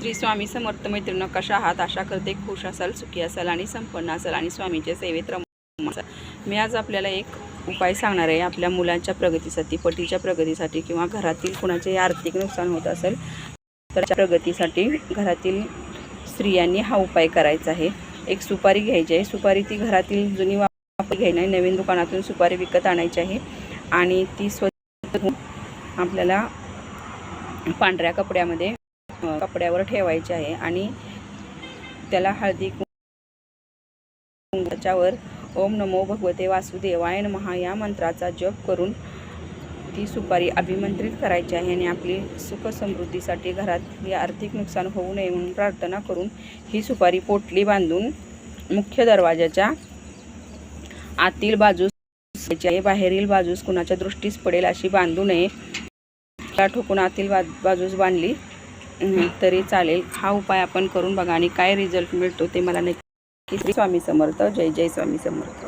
श्री स्वामी समर्थ मैत्रिणी, कशा आहात? आशा करते खुश असाल, सुखी असाल आणि संपन्न असाल आणि स्वामींच्या सेवेत रमून असाल। मी आज आपल्याला एक उपाय सांगणार आहे आपल्या मुलांच्या प्रगतीसाठी, पतीच्या प्रगतीसाठी किंवा घरातील कुणाचे आर्थिक नुकसान होत असेल तर प्रगतीसाठी घरातील स्त्रियांनी हा उपाय करायचा आहे। एक सुपारी घ्यायची आहे। सुपारी ती घरातील जुनी वापर घ्यायची नाही, नवीन दुकानातून सुपारी विकत आणायची आहे आणि ती स्वच्छ आपल्याला पांढऱ्या कपड्यावर ठेवायचे आहे आणि त्याला हळदी कुंकवाच्यावर ओम नमो भगवते वासुदेवाय नमः या मंत्राचा जप करून ती सुपारी अभिमंत्रित करायची आहे आणि आपली सुख समृद्धीसाठी घरात आर्थिक नुकसान होऊ नये म्हणून प्रार्थना करून ही सुपारी पोटली बांधून मुख्य दरवाजाच्या आतील बाजूस आहे। बाहेरील बाजूस कुणाच्या दृष्टीस पडेल अशी बांधू नये। ठोकून आतील बाजूस बांधली तरी चालेल। हा उपाय आपण करून बघा आणि काय रिझल्ट मिळतो ते मला नक्की। स्वामी समर्थ। जय जय स्वामी समर्थ।